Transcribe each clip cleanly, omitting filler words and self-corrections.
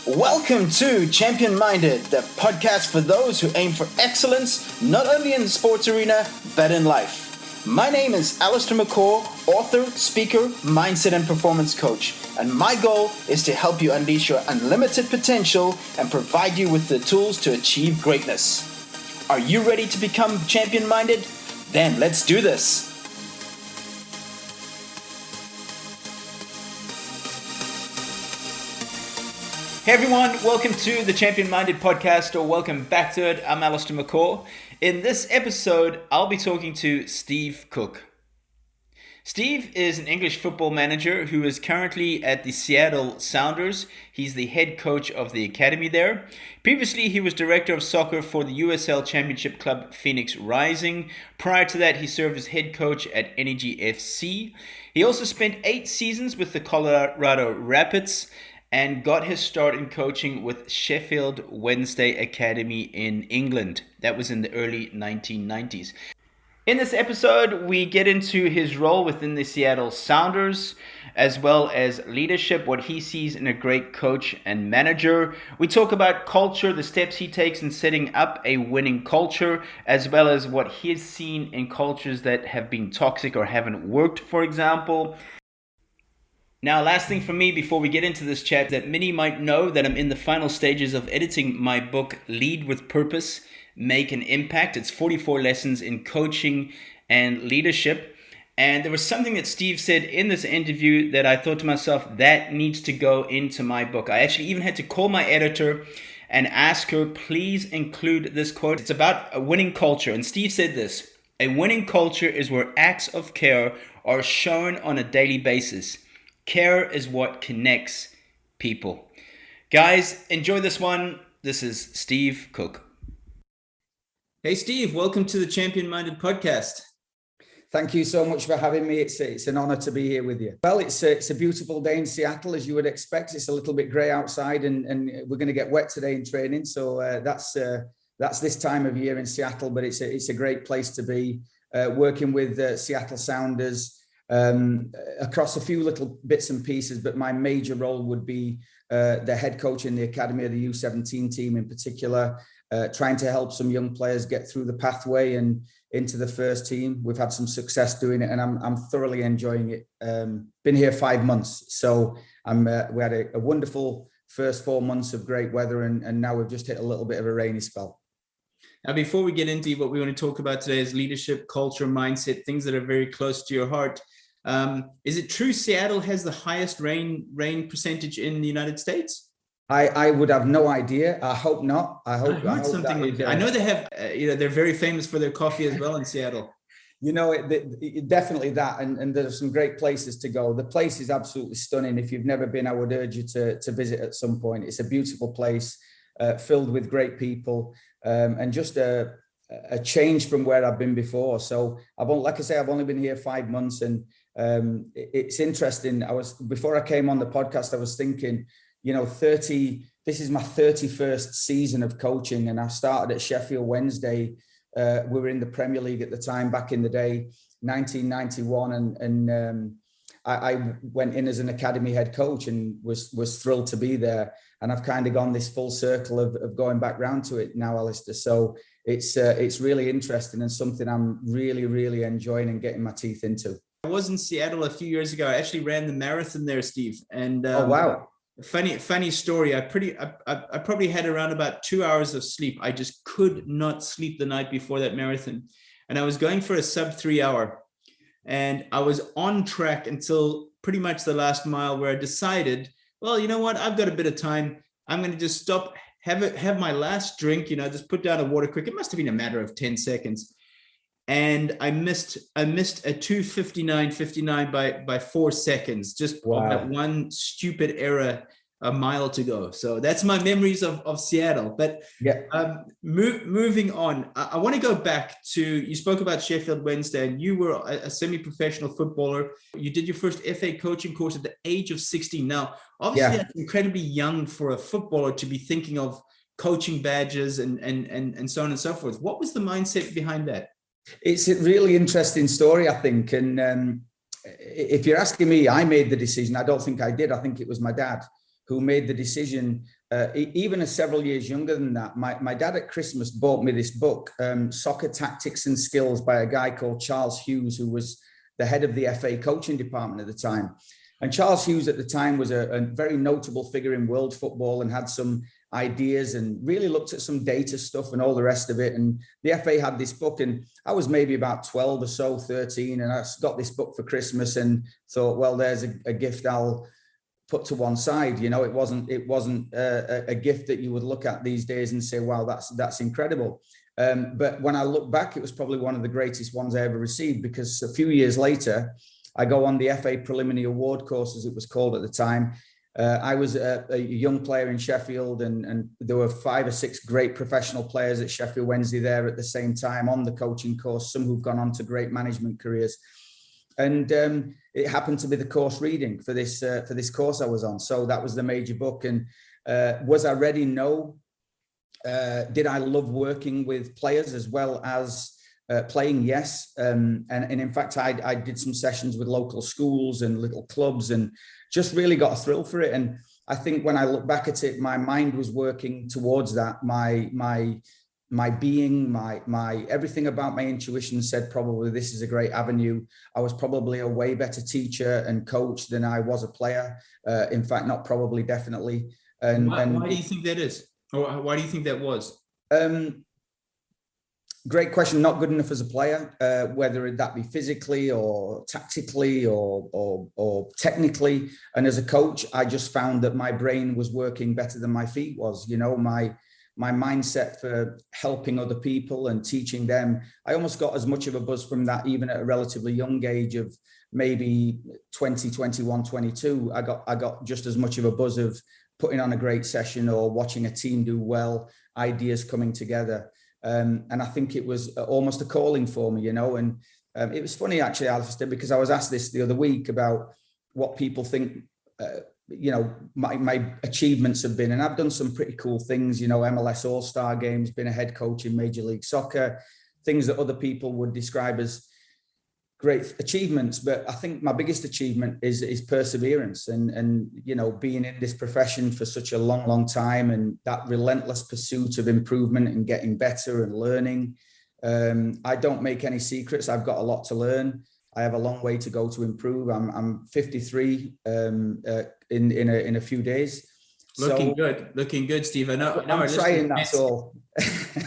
Welcome to Champion Minded, the podcast for those who aim for excellence, not only in the sports arena, but in life. My name is Allistair, author, speaker, mindset and performance coach, and my goal is to help you unleash your unlimited potential and provide you with the tools to achieve greatness. Are you ready to become champion minded? Then let's do this. Hey everyone, welcome to the Champion Minded podcast, or welcome back to it. I'm Allistair McCaw. In this episode, I'll be talking to Steve Cooke. Steve is an English football manager who is currently at the Seattle Sounders. He's the head coach of the academy there. Previously, he was director of soccer for the USL Championship club Phoenix Rising. Prior to that, he served as head coach at Energy FC. He also spent 8 seasons with the Colorado Rapids and got his start in coaching with Sheffield Wednesday Academy in England. That was in the early 1990s. In this episode, we get into his role within the Seattle Sounders, as well as leadership, what he sees in a great coach and manager. We talk about culture, the steps he takes in setting up a winning culture, as well as what he has seen in cultures that have been toxic or haven't worked, for example. Now, last thing for me before we get into this chat, that many might know that I'm in the final stages of editing my book, Lead with Purpose, Make an Impact. It's 44 lessons in coaching and leadership. And there was something that Steve said in this interview that I thought to myself, that needs to go into my book. I actually even had to call my editor and ask her, please include this quote. It's about a winning culture. And Steve said this: a winning culture is where acts of care are shown on a daily basis. Care is what connects people. Guys, enjoy this one. This is Steve Cooke. Hey, Steve, welcome to the Champion Minded podcast. Thank you so much for having me. It's an honor to be here with you. Well, it's a beautiful day in Seattle, as you would expect. It's a little bit grey outside, and we're going to get wet today in training. So that's this time of year in Seattle, but it's a great place to be, working with Seattle Sounders, across a few little bits and pieces, but my major role would be the head coach in the academy of the U17 team in particular, trying to help some young players get through the pathway and into the first team. We've had some success doing it, and I'm thoroughly enjoying it. Been here 5 months, so we had a wonderful first 4 months of great weather, and now we've just hit a little bit of a rainy spell. Now, before we get into what we want to talk about today is leadership, culture, mindset, things that are very close to your heart. Is it true Seattle has the highest rain percentage in the United States? I would have no idea. I hope not. I hope something like that. I know they have, they're very famous for their coffee as well in Seattle. Definitely that. And there's some great places to go. The place is absolutely stunning. If you've never been, I would urge you to visit at some point. It's a beautiful place, filled with great people, and just a change from where I've been before. So I've only been here 5 months, and it's interesting. Before I came on the podcast, I was thinking, this is my 31st season of coaching, and I started at Sheffield Wednesday. We were in the Premier League at the time, back in the day, 1991, and I went in as an academy head coach and was thrilled to be there. And I've kind of gone this full circle of going back round to it now, Allistair. So it's really interesting and something I'm really, really enjoying and getting my teeth into. I was in Seattle a few years ago. I actually ran the marathon there, Steve. And oh, wow. Funny story. I probably had around about 2 hours of sleep. I just could not sleep the night before that marathon. And I was going for a sub 3 hour. And I was on track until pretty much the last mile, where I decided, well, you know what? I've got a bit of time. I'm going to just stop, have my last drink, just put down a water quick. It must have been a matter of 10 seconds. And I missed a 2:59.59 by 4 seconds, just wow. That one stupid error, a mile to go. So that's my memories of Seattle. But yeah. Moving on, I want to go back to, you spoke about Sheffield Wednesday, and you were a semi-professional footballer. You did your first FA coaching course at the age of 16. Now, obviously, That's incredibly young for a footballer to be thinking of coaching badges and so on and so forth. What was the mindset behind that? It's a really interesting story, I think. And if you're asking me, I made the decision. I don't think I did. I think it was my dad who made the decision even as several years younger than that, my dad at Christmas bought me this book, Soccer Tactics and Skills, by a guy called Charles Hughes, who was the head of the FA coaching department at the time. And Charles Hughes at the time was a very notable figure in world football and had some ideas and really looked at some data stuff and all the rest of it. And the FA had this book, and I was maybe about 12 or so, 13, and I got this book for Christmas and thought, well, there's a gift I'll put to one side. You know, it wasn't a gift that you would look at these days and say, wow, that's incredible. But when I look back, it was probably one of the greatest ones I ever received, because a few years later, I go on the FA Preliminary Award course, as it was called at the time. I was a young player in Sheffield, and there were 5 or 6 great professional players at Sheffield Wednesday there at the same time on the coaching course, some who've gone on to great management careers. And it happened to be the course reading for this course I was on. So that was the major book. And was I ready? No. Did I love working with players as well as playing? Yes. And in fact, I did some sessions with local schools and little clubs and just really got a thrill for it. And I think when I look back at it, my mind was working towards that. My being, my everything about my intuition said probably this is a great avenue. I was probably a way better teacher and coach than I was a player. In fact, not probably, definitely. And why do you think that is? Or why do you think that was? Great question. Not good enough as a player, whether that be physically or tactically or technically. And as a coach, I just found that my brain was working better than my feet was. You know, my mindset for helping other people and teaching them. I almost got as much of a buzz from that, even at a relatively young age of maybe 20, 21, 22. I got just as much of a buzz of putting on a great session or watching a team do well, ideas coming together. And I think it was almost a calling for me, you know. And it was funny, actually, Allistair, because I was asked this the other week about what people think, you know, my achievements have been. And I've done some pretty cool things, you know, MLS All-Star games, been a head coach in Major League Soccer, things that other people would describe as great achievements. But I think my biggest achievement is perseverance and, you know, being in this profession for such a long, long time, and that relentless pursuit of improvement and getting better and learning. I don't make any secrets. I've got a lot to learn. I have a long way to go to improve. I'm 53 in a few days. Looking good, Steve. I know I'm trying, that's all.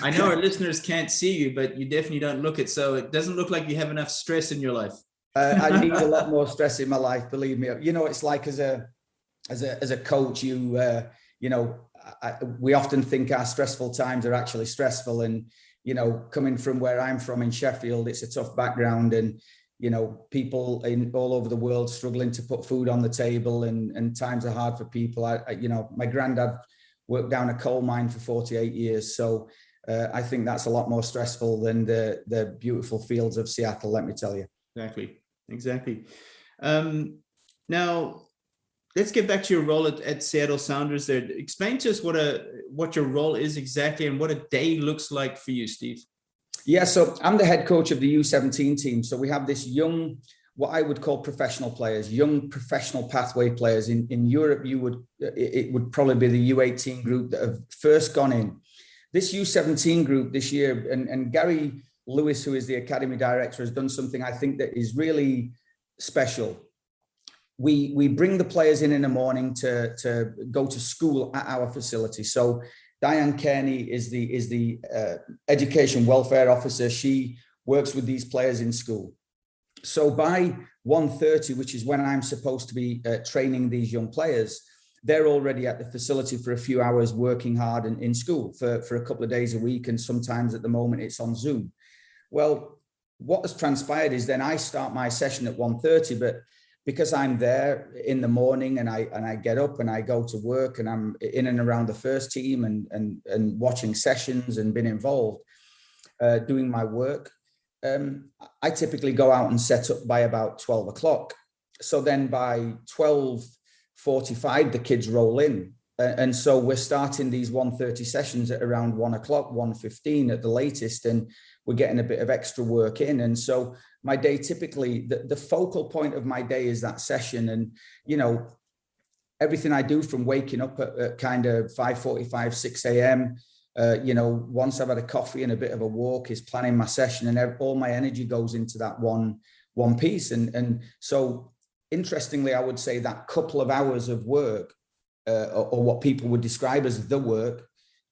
I know our listeners can't see you, but you definitely don't look it. So it doesn't look like you have enough stress in your life. I need a lot more stress in my life, believe me. You know, it's like as a coach, you know, we often think our stressful times are actually stressful. And, you know, coming from where I'm from in Sheffield, it's a tough background, and, you know, people all over the world struggling to put food on the table, and times are hard for people. You know, my granddad worked down a coal mine for 48 years. So I think that's a lot more stressful than the beautiful fields of Seattle, let me tell you. Exactly. Now, let's get back to your role at Seattle Sounders there. Explain to us what your role is exactly and what a day looks like for you, Steve. Yeah, so I'm the head coach of the U17 team. So we have this young, what I would call professional players, young professional pathway players. In Europe, it would probably be the U18 group that have first gone in. This U17 group this year, and Gary Lewis, who is the academy director, has done something I think that is really special. We bring the players in the morning to go to school at our facility. So Diane Kearney is the education welfare officer. She works with these players in school. So by 1:30, which is when I'm supposed to be training these young players, they're already at the facility for a few hours working hard in school for a couple of days a week. And sometimes at the moment it's on Zoom. Well, what has transpired is then I start my session at 1:30, but because I'm there in the morning and I get up and I go to work and I'm in and around the first team and watching sessions and been involved doing my work, I typically go out and set up by about 12 o'clock. So then by 12:45, the kids roll in. And so we're starting these 1:30 sessions at around 1 o'clock, 1:15 at the latest, and we're getting a bit of extra work in. And so my day, typically, the focal point of my day is that session. And, you know, everything I do, from waking up at kind of 5:45, 6 a.m., once I've had a coffee and a bit of a walk, is planning my session, and all my energy goes into that one piece. And so interestingly, I would say that couple of hours of work, or what people would describe as the work,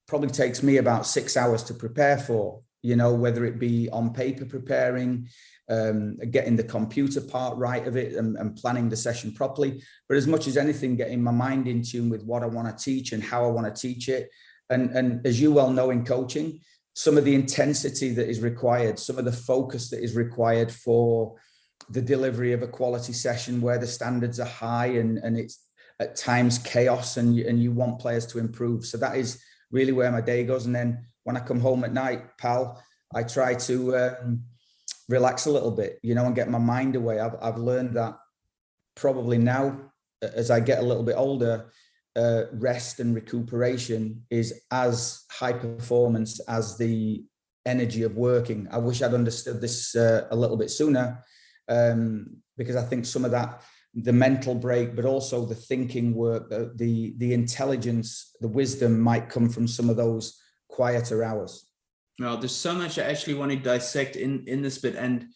probably takes me about 6 hours to prepare for, whether it be on paper preparing, getting the computer part right of it, and planning the session properly. But as much as anything, getting my mind in tune with what I want to teach and how I want to teach it. And as you well know in coaching, some of the intensity that is required, some of the focus that is required for the delivery of a quality session where the standards are high and it's at times chaos, and you want players to improve. So that is really where my day goes. And then when I come home at night, pal, I try to relax a little bit, and get my mind away. I've learned that probably now, as I get a little bit older, rest and recuperation is as high performance as the energy of working. I wish I'd understood this a little bit sooner, because I think some of that, the mental break, but also the thinking work, the intelligence, the wisdom might come from some of those quieter hours. Well, there's so much I actually want to dissect in this bit. And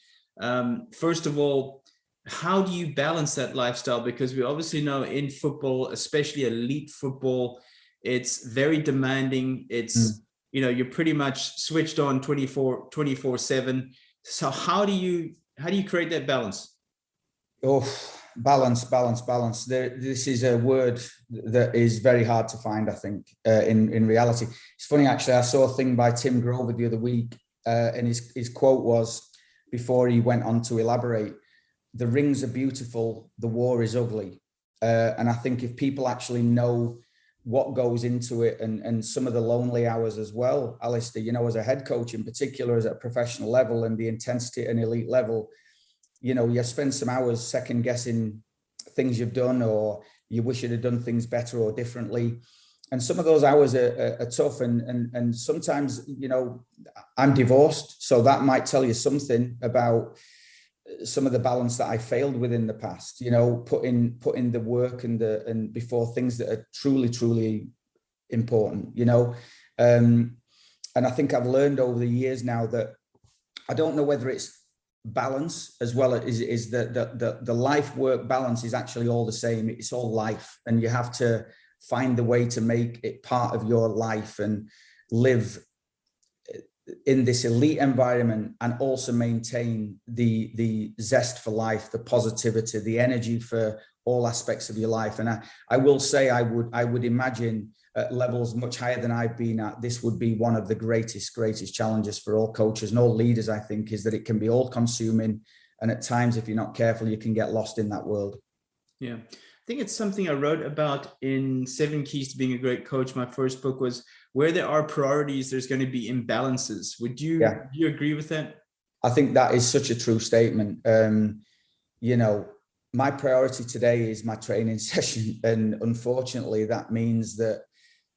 first of all, how do you balance that lifestyle? Because we obviously know in football, especially elite football, it's very demanding. It's, you're pretty much switched on 24/7. So how do you create that balance? Oh, balance. This is a word that is very hard to find, I think, in reality. It's funny, actually, I saw a thing by Tim Grover the other week, and his quote was, before he went on to elaborate, "The rings are beautiful, the war is ugly." And I think if people actually know what goes into it, and some of the lonely hours as well, Allistair, as a head coach in particular, as at a professional level, and the intensity at an elite level, you spend some hours second guessing things you've done, or you wish you'd have done things better or differently. And some of those hours are tough. And sometimes, I'm divorced, so that might tell you something about some of the balance that I failed with in the past, putting the work and before things that are truly, truly important, and I think I've learned over the years now that I don't know whether it's balance as well as is the life work balance is actually all the same. It's all life, and you have to find the way to make it part of your life and live in this elite environment, and also maintain the zest for life, the positivity, the energy for all aspects of your life. And I will say, I would imagine at levels much higher than I've been at, this would be one of the greatest challenges for all coaches and all leaders, I think, is that it can be all consuming. And at times, if you're not careful, you can get lost in that world. Yeah. I think it's something I wrote about in 7 Keys to Being a Great Coach. My first book was, where there are priorities, there's going to be imbalances. Would you agree with that? I think that is such a true statement. My priority today is my training session. And unfortunately, that means that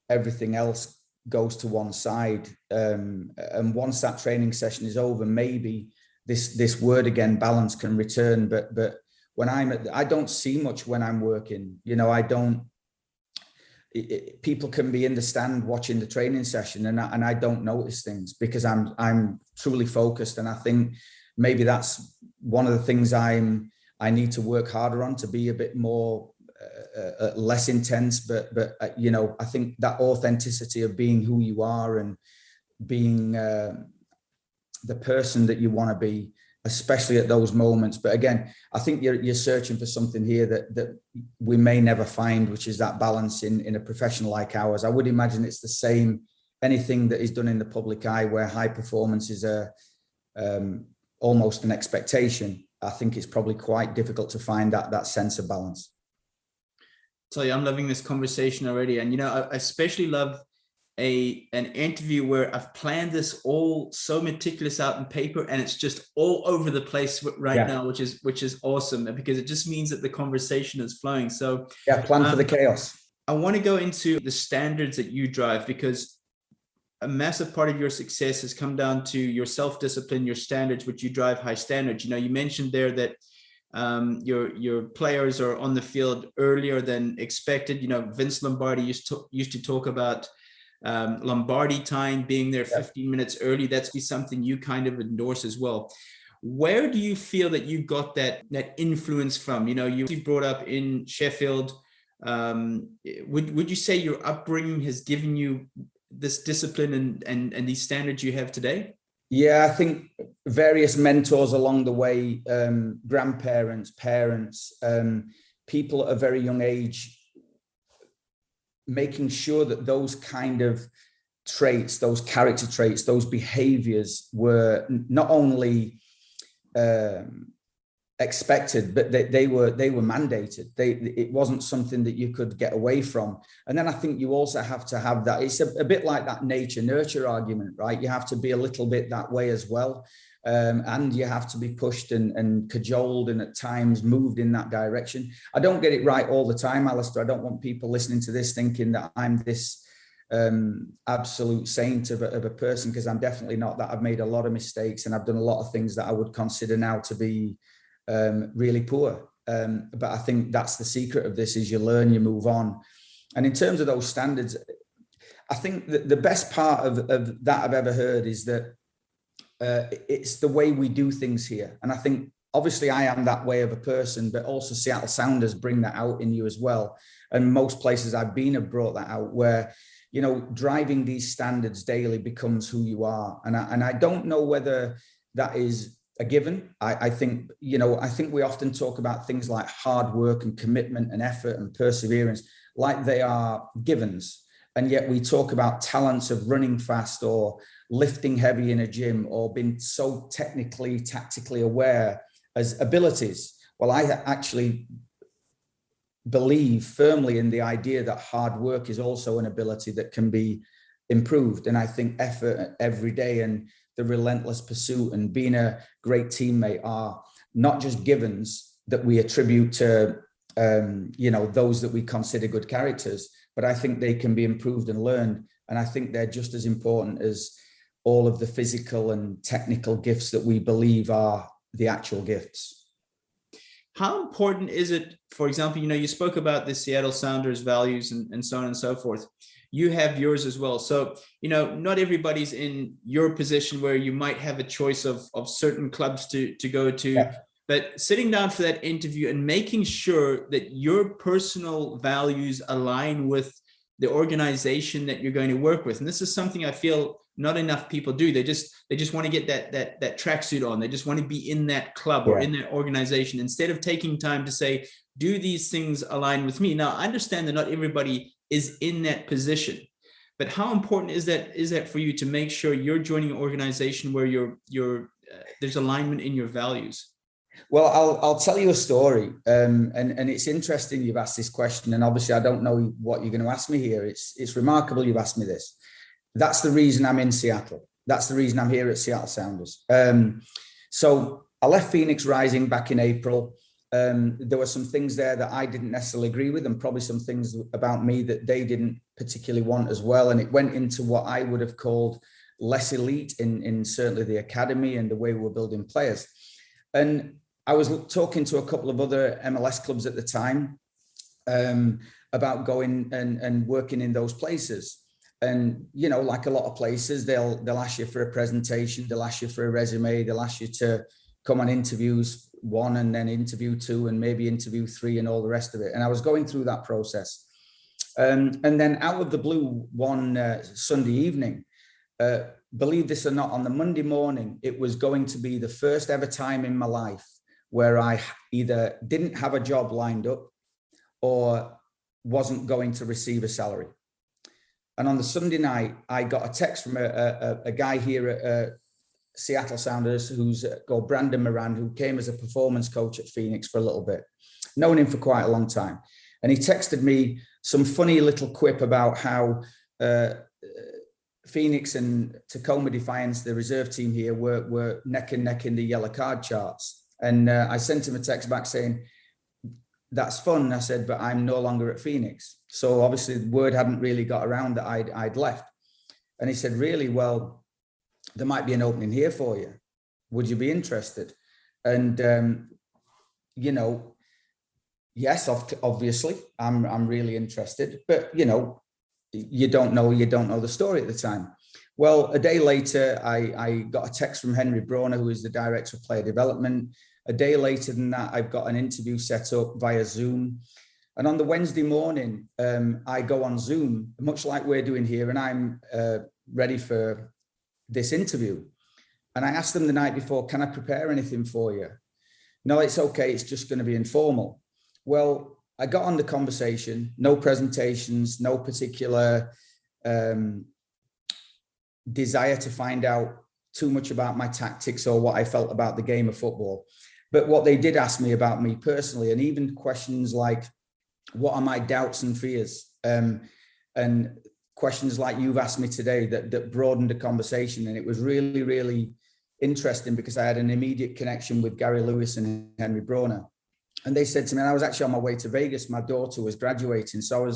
everything else goes to one side. And once that training session is over, maybe this word again, balance, can return. But when I don't see much when I'm working, people can be in the stand watching the training session, and I don't notice things because I'm truly focused. And I think maybe that's one of the things I need to work harder on, to be a bit more less intense. But I think that authenticity of being who you are and being the person that you want to be, especially at those moments. But again, I think you're searching for something here that we may never find, which is that balance in a professional like ours. I would imagine it's the same, anything that is done in the public eye where high performance is almost an expectation. I think it's probably quite difficult to find that sense of balance. I tell you, I'm loving this conversation already. And, I especially love an interview where I've planned this all so meticulous out in paper, and it's just all over the place right now, which is awesome, because it just means that the conversation is flowing. So plan for the chaos. I want to go into the standards that you drive, because a massive part of your success has come down to your self-discipline, your standards, which you drive high standards. You mentioned there that Your players are on the field earlier than expected. Vince Lombardi used to talk about Lombardi time, being there 15 minutes early. That's be something you kind of endorse as well. Where do you feel that you got that influence from? You brought up in Sheffield. Would you say your upbringing has given you this discipline and these standards you have today? Yeah, I think various mentors along the way, grandparents, parents, people at a very young age, making sure that those kind of traits, those character traits, those behaviors were not only expected, but they were mandated. It wasn't something that you could get away from. And then I think you also have to have that. It's a bit like that nature nurture argument, right? You have to be a little bit that way as well. And you have to be pushed and cajoled and at times moved in that direction. I don't get it right all the time, Allistair. I don't want people listening to this thinking that I'm this absolute saint of a person, because I'm definitely not that. I've made a lot of mistakes and I've done a lot of things that I would consider now to be really poor. But I think that's the secret of this, is you learn, you move on. And in terms of those standards, I think that the best part of that I've ever heard is that it's the way we do things here. And I think obviously I am that way of a person, but also Seattle Sounders bring that out in you as well. And most places I've been have brought that out, where, driving these standards daily becomes who you are. And I don't know whether that is a given. I think we often talk about things like hard work and commitment and effort and perseverance like they are givens. And yet we talk about talents of running fast or lifting heavy in a gym or being so technically, tactically aware as abilities. Well, I actually believe firmly in the idea that hard work is also an ability that can be improved. And I think effort every day and the relentless pursuit and being a great teammate are not just givens that we attribute to, those that we consider good characters, but I think they can be improved and learned. And I think they're just as important as all of the physical and technical gifts that we believe are the actual gifts. How important is it, for example, you spoke about the Seattle Sounders values and so on and so forth. You have yours as well. So, not everybody's in your position where you might have a choice of certain clubs to go to. Yeah. But sitting down for that interview and making sure that your personal values align with the organization that you're going to work with. And this is something I feel not enough people do. They just want to get that tracksuit on. They just want to be in that club or in that organization, instead of taking time to say, do these things align with me? Now, I understand that not everybody is in that position, but how important is that for you to make sure you're joining an organization where there's alignment in your values? Well, I'll tell you a story, and it's interesting you've asked this question, and obviously I don't know what you're going to ask me here. It's remarkable you've asked me this. That's the reason I'm in Seattle. That's the reason I'm here at Seattle Sounders. So I left Phoenix Rising back in April. There were some things there that I didn't necessarily agree with, and probably some things about me that they didn't particularly want as well. And it went into what I would have called less elite in certainly the academy and the way we were building players. And I was talking to a couple of other MLS clubs at the time about going and working in those places. And, like a lot of places, they'll ask you for a presentation, they'll ask you for a resume, they'll ask you to come on interviews 1 and then interview 2 and maybe interview 3 and all the rest of it. And I was going through that process. And then out of the blue, one Sunday evening, believe this or not, on the Monday morning, it was going to be the first ever time in my life where I either didn't have a job lined up or wasn't going to receive a salary. And on the Sunday night, I got a text from a guy here at Seattle Sounders who's called Brandon Moran, who came as a performance coach at Phoenix for a little bit, known him for quite a long time. And he texted me some funny little quip about how Phoenix and Tacoma Defiance, the reserve team here, were neck and neck in the yellow card charts. And I sent him a text back saying, that's fun. I said, but I'm no longer at Phoenix. So obviously the word hadn't really got around that I'd left. And he said, really? Well, there might be an opening here for you. Would you be interested? And you know, yes, obviously, I'm really interested, but you know, you don't know the story at the time. Well, a day later, I got a text from Henry Brauner, who is the director of player development. A day later than that, I've got an interview set up via Zoom. And on the Wednesday morning, I go on Zoom, much like we're doing here, and I'm ready for this interview. And I asked them the night before, can I prepare anything for you? No, it's okay. It's just going to be informal. Well, I got on the conversation, no presentations, no particular desire to find out too much about my tactics or what I felt about the game of football. But what they did ask me about me personally, and even questions like, what are my doubts and fears? And questions like you've asked me today that broadened the conversation. And it was really, really interesting because I had an immediate connection with Gary Lewis and Henry Brauner. And they said to me, and I was actually on my way to Vegas, my daughter was graduating. So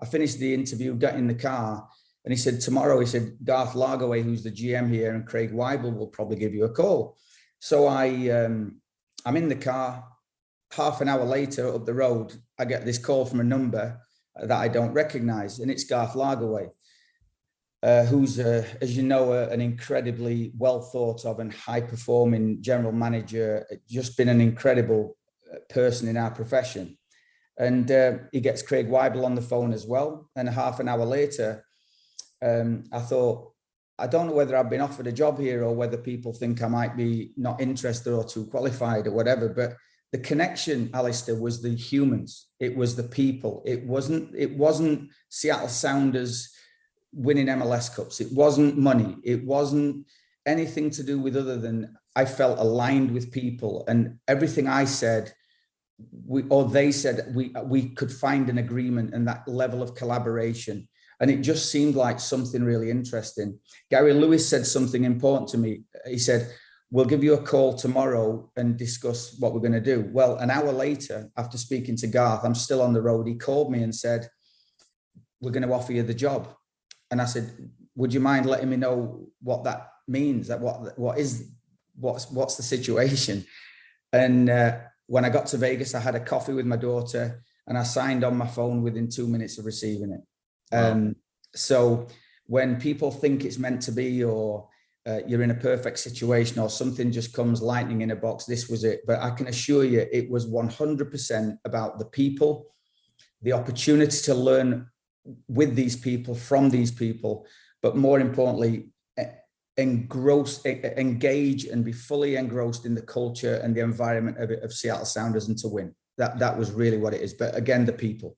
I finished the interview, got in the car, and he said, tomorrow, he said, Garth Lagerwey, who's the GM here, and Craig Weibel will probably give you a call. So I'm in the car. Half an hour later up the road, I get this call from a number that I don't recognize, and it's Garth Lagerwey, who's, as you know, an incredibly well thought of and high performing general manager, just been an incredible person in our profession. And he gets Craig Weibel on the phone as well. And half an hour later, I thought, I don't know whether I've been offered a job here or whether people think I might be not interested or too qualified or whatever, but the connection, Allistair, was the humans. It was the people. It wasn't Seattle Sounders winning MLS Cups. It wasn't money. It wasn't anything to do with other than I felt aligned with people, and everything I said, they said, we could find an agreement and that level of collaboration. And it just seemed like something really interesting. Gary Lewis said something important to me. He said, we'll give you a call tomorrow and discuss what we're going to do. Well, an hour later, after speaking to Garth, I'm still on the road. He called me and said, we're going to offer you the job. And I said, would you mind letting me know what that means? That what's the situation? And when I got to Vegas, I had a coffee with my daughter and I signed on my phone within 2 minutes of receiving it. Wow. So when people think it's meant to be, or you're in a perfect situation, or something just comes lightning in a box, this was it. But I can assure you, it was 100% about the people, the opportunity to learn with these people, from these people, but more importantly, engage and be fully engrossed in the culture and the environment of Seattle Sounders, and to win. That was really what it is. But again, the people.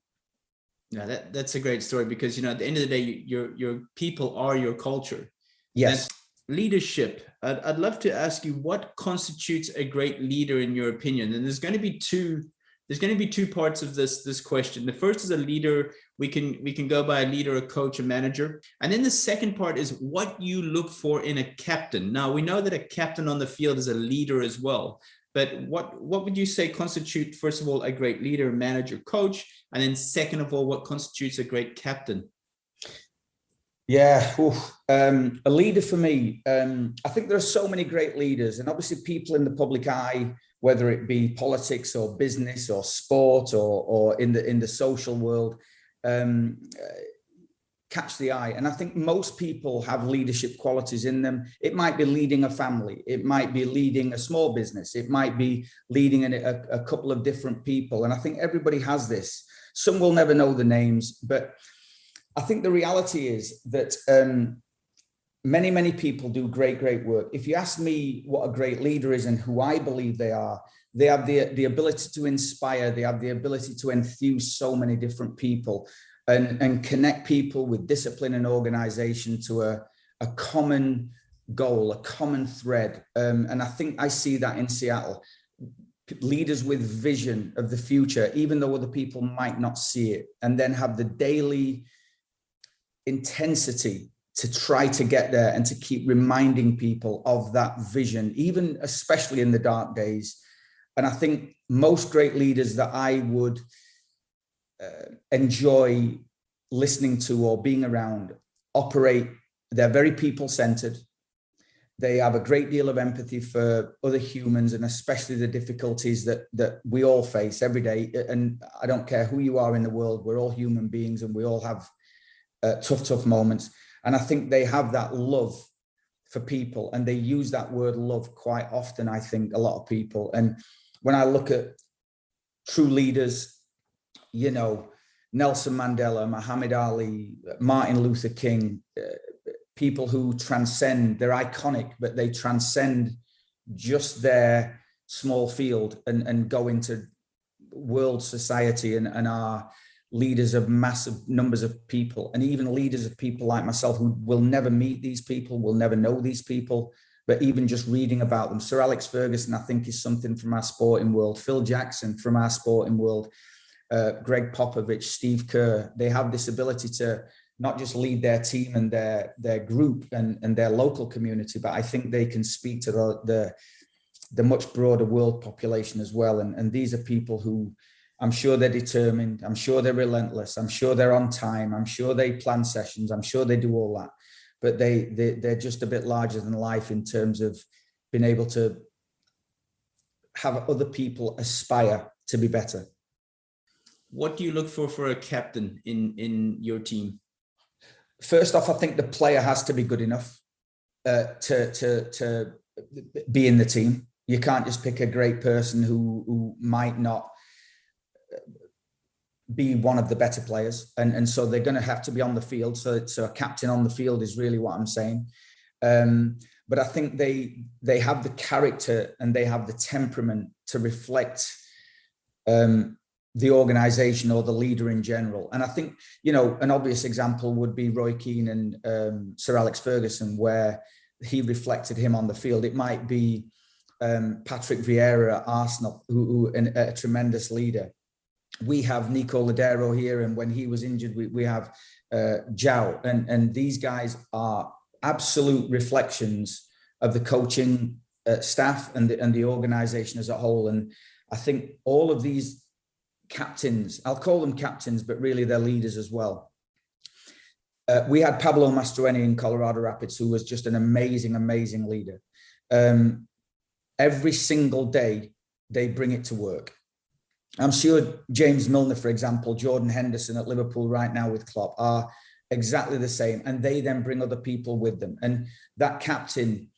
Yeah, that's a great story, because, you know, at the end of the day, your people are your culture. Yes. And leadership. I'd love to ask you, what constitutes a great leader in your opinion? And there's going to be two parts of this question. The first is a leader. We can go by a leader, a coach, a manager. And then the second part is what you look for in a captain. Now, we know that a captain on the field is a leader as well. But what would you say constitute, first of all, a great leader, manager, coach? And then second of all, what constitutes a great captain? Yeah, a leader for me, I think there are so many great leaders, and obviously people in the public eye, whether it be politics or business or sport or in the social world, catch the eye. And I think most people have leadership qualities in them. It might be leading a family. It might be leading a small business. It might be leading a couple of different people. And I think everybody has this. Some will never know the names, but I think the reality is that many, many people do great work. If you ask me what a great leader is and who I believe they have the ability to inspire. They have the ability to enthuse so many different people and connect people with discipline and organization to a common goal, a common thread. And I think I see that in Seattle. Leaders with vision of the future, even though other people might not see it, and then have the daily intensity to try to get there and to keep reminding people of that vision, even especially in the dark days. And I think most great leaders that I would enjoy listening to or being around they're very people-centered. They have a great deal of empathy for other humans, and especially the difficulties that we all face every day. And I don't care who you are in the world, we're all human beings and we all have tough moments. And I think they have that love for people, and they use that word love quite often, I think, a lot of people. And when I look at true leaders, you know, Nelson Mandela, Muhammad Ali, Martin Luther King, people who transcend, they're iconic, but they transcend just their small field and go into world society and are leaders of massive numbers of people, and even leaders of people like myself who will never meet these people, will never know these people, but even just reading about them. Sir Alex Ferguson, I think, is something from our sporting world. Phil Jackson from our sporting world. Greg Popovich, Steve Kerr, they have this ability to not just lead their team and their group and their local community, but I think they can speak to the much broader world population as well. And these are people who, I'm sure they're determined, I'm sure they're relentless, I'm sure they're on time, I'm sure they plan sessions, I'm sure they do all that, but they're just a bit larger than life in terms of being able to have other people aspire to be better. What do you look for a captain in your team? First off, I think the player has to be good enough to be in the team. You can't just pick a great person who might not be one of the better players. And so they're going to have to be on the field. So a captain on the field is really what I'm saying. But I think they have the character and they have the temperament to reflect the organization or the leader in general. And I think, you know, an obvious example would be Roy Keane and Sir Alex Ferguson, where he reflected him on the field. It might be Patrick Vieira at Arsenal, who a tremendous leader. We have Nico Ladero here, and when he was injured, we have João. And these guys are absolute reflections of the coaching staff and the organization as a whole. And I think all of these captains, I'll call them captains, but really they're leaders as well. We had Pablo Mastroeni in Colorado Rapids, who was just an amazing leader. Every single day they bring it to work. I'm sure James Milner, for example, Jordan Henderson at Liverpool right now with Klopp are exactly the same. And they then bring other people with them. And that captain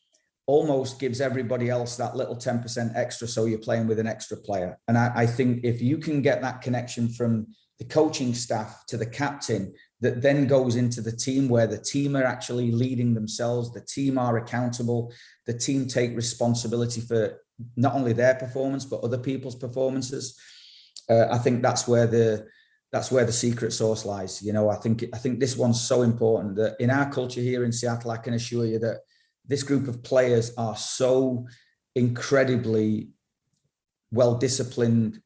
almost gives everybody else that little 10% extra. So you're playing with an extra player. And I think if you can get that connection from the coaching staff to the captain, that then goes into the team, where the team are actually leading themselves, the team are accountable, the team take responsibility for not only their performance, but other people's performances. I think that's where the secret sauce lies. You know, I think this one's so important that in our culture here in Seattle, I can assure you that this group of players are so incredibly well disciplined.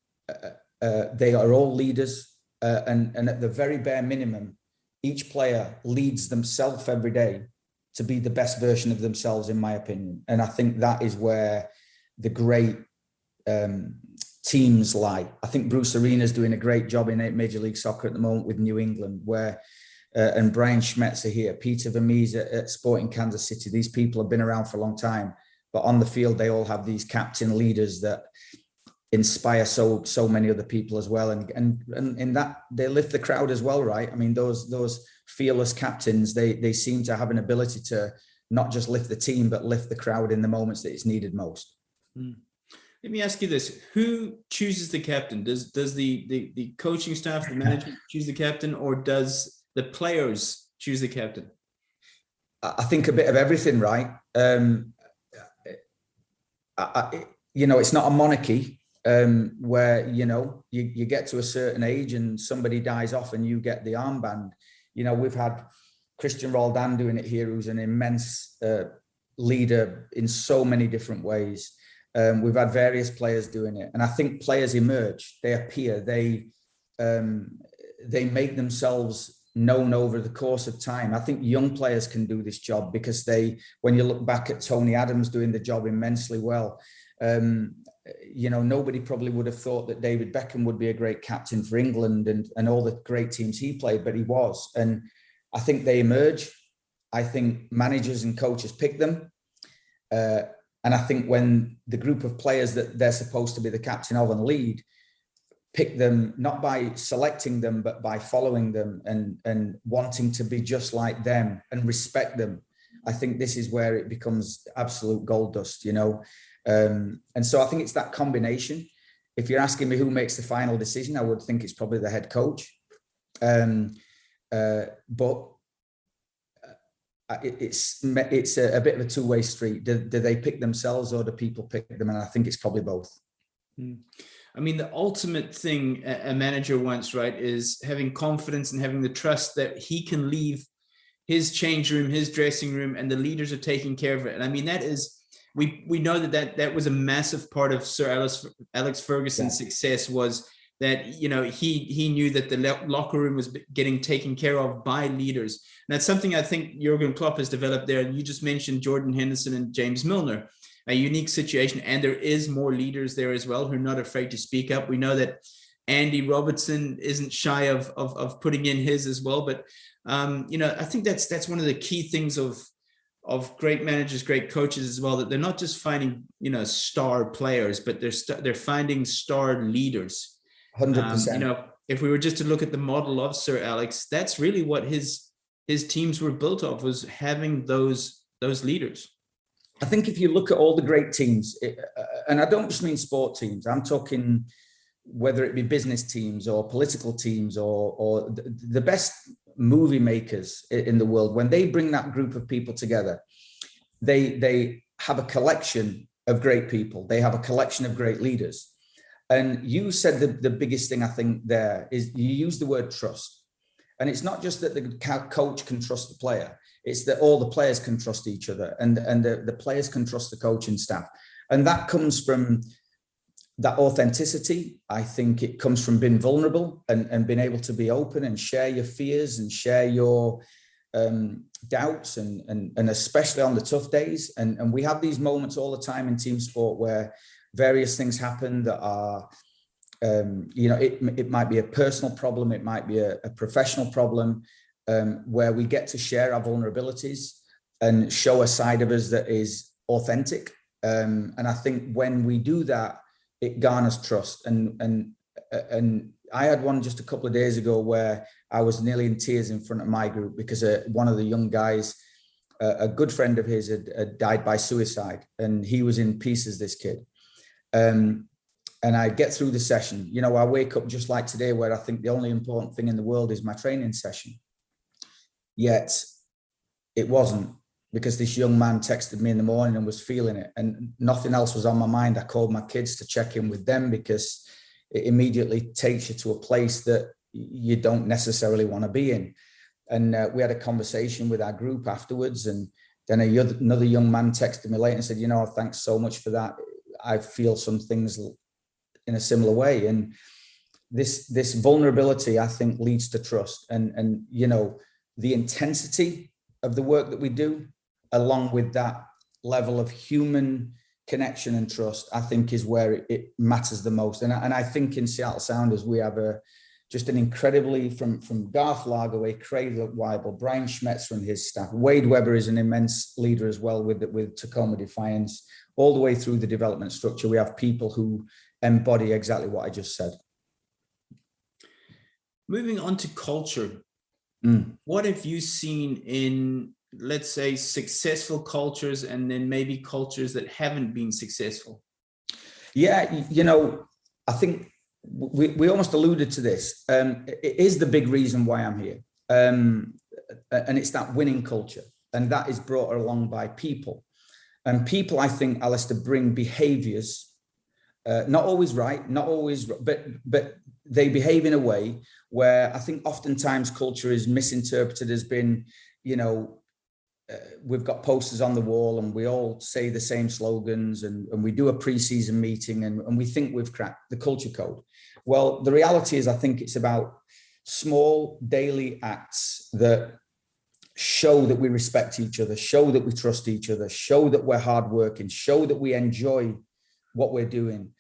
They are all leaders, and at the very bare minimum, each player leads themselves every day to be the best version of themselves, in my opinion. And I think that is where the great teams lie. I think Bruce Arena's doing a great job in Major League Soccer at the moment with New England, where and Brian Schmetzer here, Peter Vermees at Sporting Kansas City. These people have been around for a long time, but on the field, they all have these captain leaders that inspire so many other people as well. And in that, they lift the crowd as well, right? I mean, those fearless captains, they seem to have an ability to not just lift the team, but lift the crowd in the moments that it's needed most. Let me ask you this: who chooses the captain? Does the coaching staff, the management choose the captain, or does the players choose the captain? I think a bit of everything, right? It's not a monarchy where, you get to a certain age and somebody dies off and you get the armband. We've had Christian Roldan doing it here, who's an immense leader in so many different ways. We've had various players doing it. And I think players emerge, they appear, they make themselves known over the course of time. I think young players can do this job because when you look back at Tony Adams doing the job immensely well, nobody probably would have thought that David Beckham would be a great captain for England and all the great teams he played, but he was. And I think they emerge. I think managers and coaches pick them. And I think when the group of players that they're supposed to be the captain of and lead, pick them not by selecting them, but by following them and wanting to be just like them and respect them, I think this is where it becomes absolute gold dust, you know. And so I think it's that combination. If you're asking me who makes the final decision, I would think it's probably the head coach. But it's a bit of a two-way street. Do they pick themselves or do people pick them? And I think it's probably both. I mean, the ultimate thing a manager wants, right, is having confidence and having the trust that he can leave his change room, his dressing room, and the leaders are taking care of it. And I mean, that is, we know that was a massive part of Sir Alex Ferguson's success, was that, you know, he knew that the locker room was getting taken care of by leaders. And that's something I think Jurgen Klopp has developed there. And you just mentioned Jordan Henderson and James Milner, a unique situation. And there is more leaders there as well who are not afraid to speak up. We know that Andy Robertson isn't shy of putting in his as well. But, you know, I think that's one of the key things of great managers, great coaches as well, that they're not just finding, you know, star players, but they're finding star leaders. 100%. You know, if we were just to look at the model of Sir Alex, that's really what his teams were built of, was having those leaders. I think if you look at all the great teams, and I don't just mean sport teams, I'm talking whether it be business teams or political teams or the best movie makers in the world, when they bring that group of people together, they have a collection of great people. They have a collection of great leaders. And you said the biggest thing I think there is you use the word trust. And it's not just that the coach can trust the player. It's that all the players can trust each other, and the players can trust the coaching staff. And that comes from that authenticity. I think it comes from being vulnerable and being able to be open and share your fears and share your doubts and especially on the tough days. And we have these moments all the time in team sport where various things happen that are, you know, it might be a personal problem, it might be a professional problem, where we get to share our vulnerabilities and show a side of us that is authentic. And I think when we do that, it garners trust. And I had one just a couple of days ago where I was nearly in tears in front of my group because one of the young guys, a good friend of his, had died by suicide, and he was in pieces, this kid. And I get through the session. You know, I wake up just like today, where I think the only important thing in the world is my training session. Yet it wasn't, because this young man texted me in the morning and was feeling it, and nothing else was on my mind. I called my kids to check in with them, because it immediately takes you to a place that you don't necessarily want to be in. And we had a conversation with our group afterwards, and then another young man texted me later and said, you know, thanks so much for that. I feel some things in a similar way. And this vulnerability, I think, leads to trust. And you know, the intensity of the work that we do, along with that level of human connection and trust, I think is where it matters the most. And I think in Seattle Sounders, we have just an incredibly, from Garth Lagerway, Craig Weibel, Brian Schmetzer and his staff. Wade Webber is an immense leader as well with Tacoma Defiance. All the way through the development structure, we have people who embody exactly what I just said. Moving on to culture. What have you seen in, let's say, successful cultures, and then maybe cultures that haven't been successful? Yeah, you know, I think we almost alluded to this. It is the big reason why I'm here. And it's that winning culture. And that is brought along by people. And people, I think, Allistair, bring behaviors, not always right, not always, but they behave in a way where I think oftentimes culture is misinterpreted as being, you know, we've got posters on the wall and we all say the same slogans, and we do a pre-season meeting and we think we've cracked the culture code. Well, the reality is, I think it's about small daily acts that show that we respect each other, show that we trust each other, show that we're hardworking, show that we enjoy what we're doing,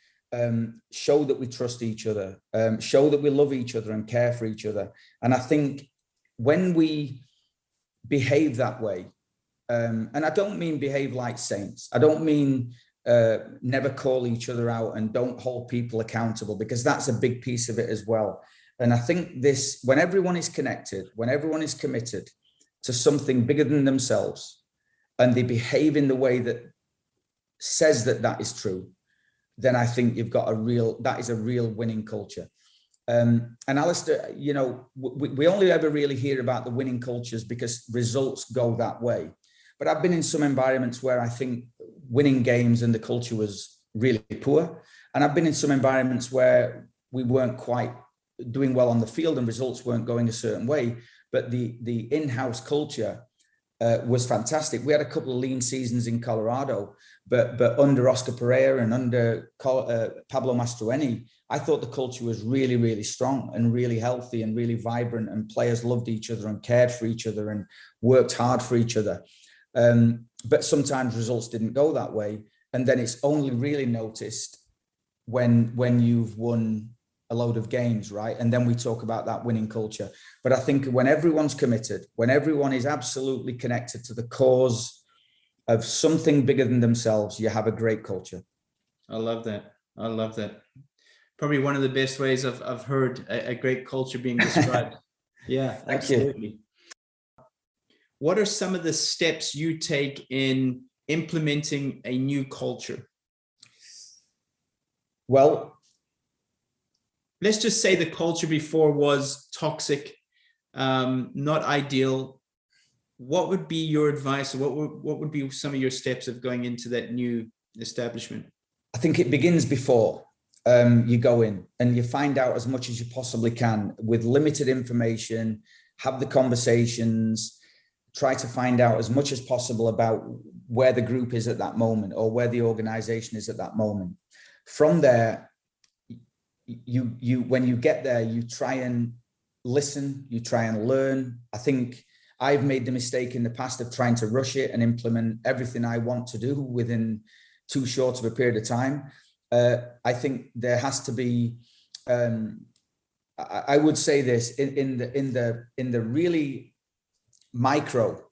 show that we trust each other, show that we love each other and care for each other. And I think when we behave that way, And I don't mean behave like saints. I don't mean never call each other out and don't hold people accountable, because that's a big piece of it as well. And I think this, when everyone is connected, when everyone is committed to something bigger than themselves, and they behave in the way that says that that is true, then I think you've got that is a real winning culture. And Allistair, you know, we only ever really hear about the winning cultures because results go that way. But I've been in some environments where I think winning games and the culture was really poor. And I've been in some environments where we weren't quite doing well on the field and results weren't going a certain way. But the in-house culture was fantastic. We had a couple of lean seasons in Colorado, but under Oscar Pereira and under Pablo Mastroeni, I thought the culture was really, really strong and really healthy and really vibrant, and players loved each other and cared for each other and worked hard for each other. But sometimes results didn't go that way. And then it's only really noticed when you've won a load of games, right? And then we talk about that winning culture. But I think when everyone's committed, when everyone is absolutely connected to the cause of something bigger than themselves, you have a great culture. I love that. I love that. Probably one of the best ways I've heard a great culture being described. Yeah, absolutely. What are some of the steps you take in implementing a new culture? Well, let's just say the culture before was toxic, not ideal. What would be your advice, or what would be some of your steps of going into that new establishment? I think it begins before you go in, and you find out as much as you possibly can with limited information, have the conversations, try to find out as much as possible about where the group is at that moment or where the organization is at that moment. From there, you when you get there, you try and listen, you try and learn. I think I've made the mistake in the past of trying to rush it and implement everything I want to do within too short of a period of time. I think there has to be, I would say this, in the really micro,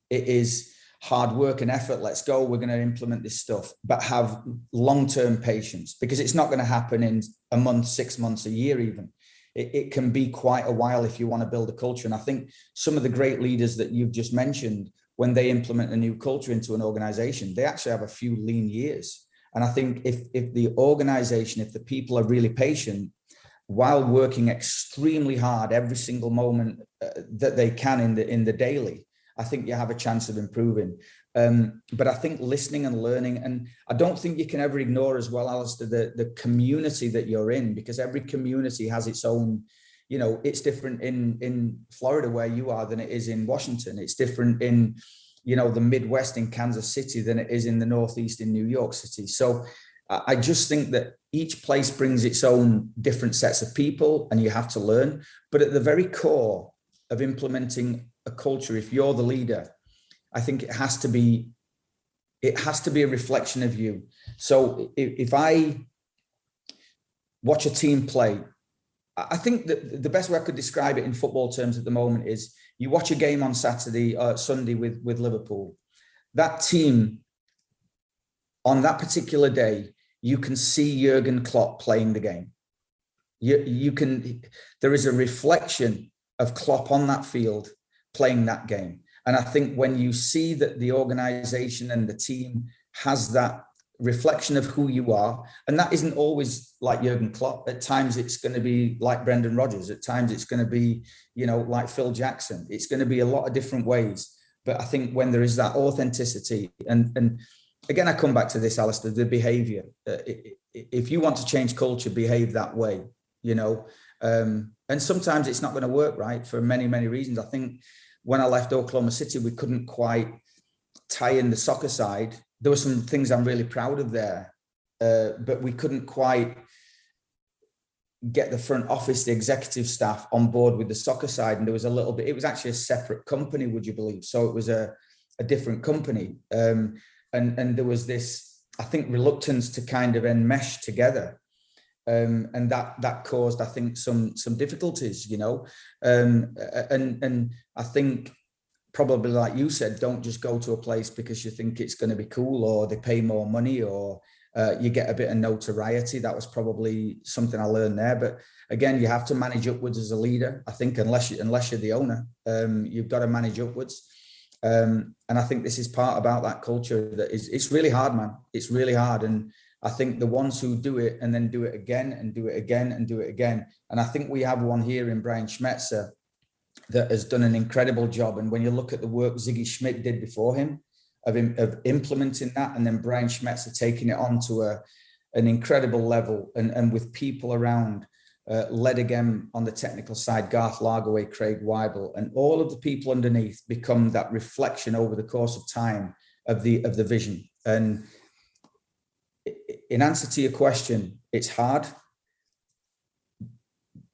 it is hard work and effort. Let's go, we're going to implement this stuff, but have long-term patience, because it's not going to happen in a month, 6 months, a year even. It can be quite a while if you want to build a culture. And I think some of the great leaders that you've just mentioned, when they implement a new culture into an organization, they actually have a few lean years. And I think if the organization, if the people are really patient, while working extremely hard every single moment that they can in the daily, I think you have a chance of improving. But I think listening and learning, and I don't think you can ever ignore as well, Allistair, the community that you're in, because every community has its own, you know, it's different in Florida where you are than it is in Washington. It's different in, you know, the Midwest in Kansas City than it is in the Northeast in New York City. So I just think that each place brings its own different sets of people, and you have to learn. But at the very core of implementing a culture, if you're the leader, I think it has to be a reflection of you. So if I watch a team play, I think that the best way I could describe it in football terms at the moment is you watch a game on Sunday with Liverpool. That team, on that particular day, you can see Jurgen Klopp playing the game. There is a reflection of Klopp on that field playing that game. And I think when you see that the organization and the team has that reflection of who you are, and that isn't always like Jurgen Klopp. At times it's going to be like Brendan Rodgers. At times it's going to be, you know, like Phil Jackson. It's going to be a lot of different ways. But I think when there is that authenticity, and again, I come back to this, Allistair, the behavior. If you want to change culture, behave that way, you know. And sometimes it's not going to work, right? For many, many reasons. I think when I left Oklahoma City, we couldn't quite tie in the soccer side. There were some things I'm really proud of there, but we couldn't quite get the front office, the executive staff on board with the soccer side. And there was a little bit, it was actually a separate company, would you believe? So it was a different company. And there was this, I think, reluctance to kind of enmesh together. And that caused, I think, some difficulties, you know. And I think probably, like you said, don't just go to a place because you think it's going to be cool, or they pay more money, or you get a bit of notoriety. That was probably something I learned there. But again, you have to manage upwards as a leader. I think unless you're the owner, you've got to manage upwards. And I think this is part about that culture that it's really hard, man. It's really hard. And I think the ones who do it and then do it again and do it again and do it again. And I think we have one here in Brian Schmetzer that has done an incredible job. And when you look at the work Ziggy Schmidt did before him, of implementing that, and then Brian Schmetzer taking it on to an incredible level, and with people around, led again on the technical side, Garth Lagerway, Craig Weibel, and all of the people underneath become that reflection over the course of time of the vision. And in answer to your question, it's hard,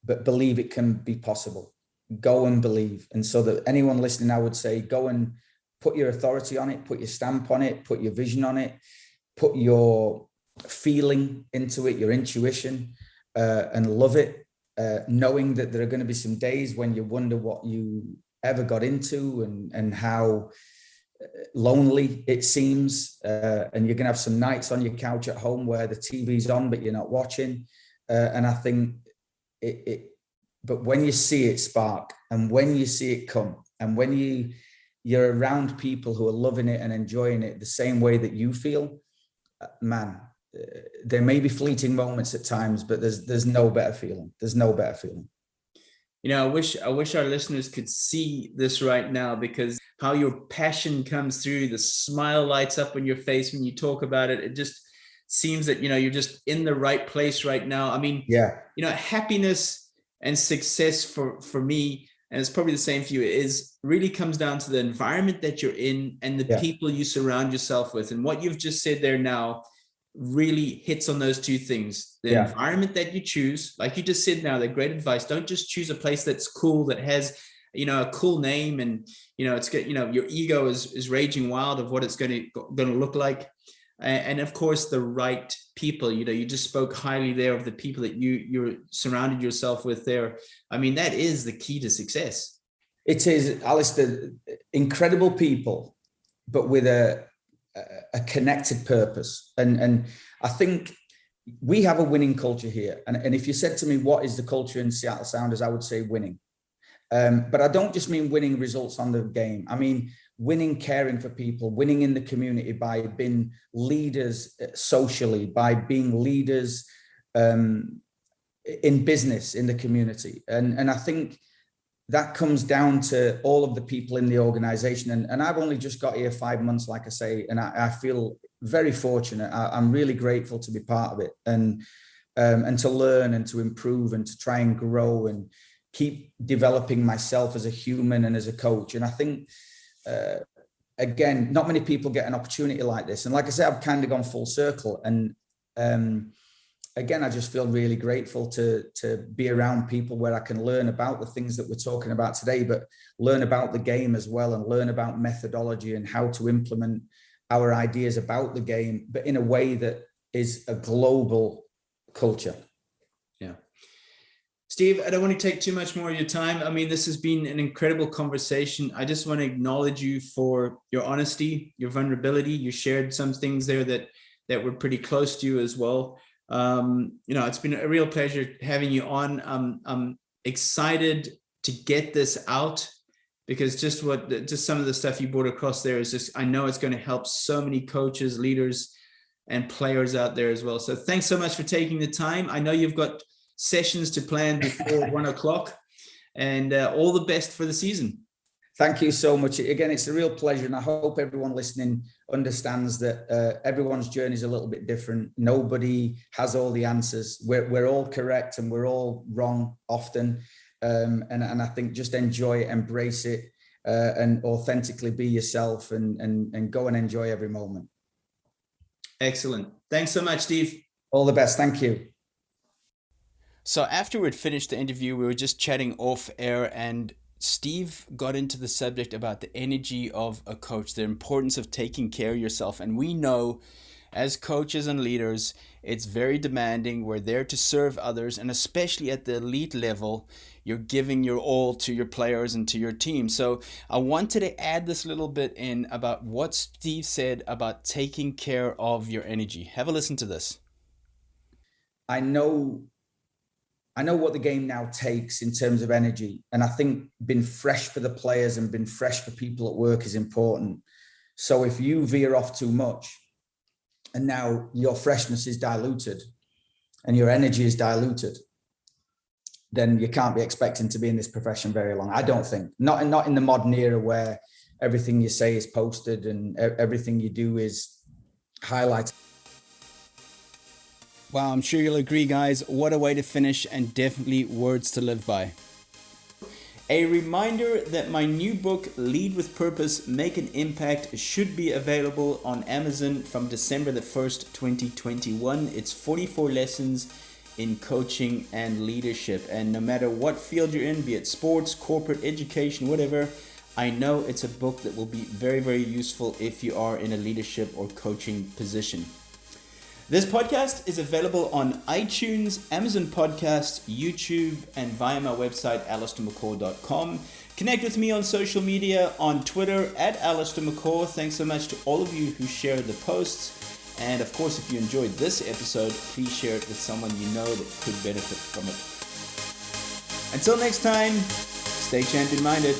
but believe it can be possible. Go and believe. And so that anyone listening, I would say, go and put your authority on it, put your stamp on it, put your vision on it, put your feeling into it, your intuition, and love it, knowing that there are going to be some days when you wonder what you ever got into, and how lonely it seems, and you're going to have some nights on your couch at home where the TV's on but you're not watching, and I think but when you see it spark, and when you see it come, and when you're around people who are loving it and enjoying it the same way that you feel, man, there may be fleeting moments at times, but there's no better feeling. There's no better feeling. You know, I wish our listeners could see this right now, because how your passion comes through, the smile lights up on your face when you talk about it. It just seems that, you know, you're just in the right place right now. I mean, yeah, you know, happiness and success for me, and it's probably the same for you, is really comes down to the environment that you're in and the people you surround yourself with. And what you've just said there now really hits on those two things. The environment that you choose, like you just said now, they're great advice. Don't just choose a place that's cool, that has, you know, a cool name, and, you know, it's good, you know, your ego is raging wild of what it's going to look like. And of course, the right people. You know, you just spoke highly there of the people that you're surrounded yourself with there. I mean, that is the key to success. It is, Allistair, incredible people, but with a connected purpose. And I think we have a winning culture here. And if you said to me, what is the culture in Seattle Sounders, I would say winning. But I don't just mean winning results on the game. I mean, winning, caring for people, winning in the community by being leaders socially, by being leaders in business, in the community. And I think that comes down to all of the people in the organization. And I've only just got here 5 months, like I say, and I feel very fortunate. I'm really grateful to be part of it, and to learn and to improve and to try and grow and keep developing myself as a human and as a coach. And I think, again, not many people get an opportunity like this. And like I said, I've kind of gone full circle. And again, I just feel really grateful to be around people where I can learn about the things that we're talking about today, but learn about the game as well, and learn about methodology and how to implement our ideas about the game, but in a way that is a global culture. Yeah. Steve, I don't want to take too much more of your time. I mean, this has been an incredible conversation. I just want to acknowledge you for your honesty, your vulnerability. You shared some things there that were pretty close to you as well. You know, it's been a real pleasure having you on. I'm excited to get this out, because just some of the stuff you brought across there is just, I know it's going to help so many coaches, leaders, and players out there as well. So thanks so much for taking the time. I know you've got sessions to plan before 1 o'clock, and all the best for the season. Thank you so much. Again, it's a real pleasure. And I hope everyone listening understands that everyone's journey is a little bit different. Nobody has all the answers. We're all correct and we're all wrong often. And I think just enjoy it, embrace it, and authentically be yourself, and go and enjoy every moment. Excellent. Thanks so much, Steve. All the best. Thank you. So after we'd finished the interview, we were just chatting off air, and Steve got into the subject about the energy of a coach, the importance of taking care of yourself. And we know As coaches and leaders, it's very demanding. We're there to serve others, and especially at the elite level, you're giving your all to your players and to your team. So I wanted to add this little bit in about what Steve said about taking care of your energy. Have a listen to this. I know what the game now takes in terms of energy. And I think being fresh for the players and being fresh for people at work is important. So if you veer off too much and now your freshness is diluted and your energy is diluted, then you can't be expecting to be in this profession very long. I don't think. Not in the modern era where everything you say is posted and everything you do is highlighted. Wow, I'm sure you'll agree, guys. What a way to finish, and definitely words to live by. A reminder that my new book, Lead with Purpose, Make an Impact, should be available on Amazon from December the 1st, 2021. It's 44 lessons in coaching and leadership. And no matter what field you're in, be it sports, corporate, education, whatever, I know it's a book that will be very, very useful if you are in a leadership or coaching position. This podcast is available on iTunes, Amazon Podcasts, YouTube, and via my website, allistairmccaw.com. Connect with me on social media, on Twitter, @AllistairMcCaw. Thanks so much to all of you who shared the posts. And of course, if you enjoyed this episode, please share it with someone you know that could benefit from it. Until next time, stay champion-minded.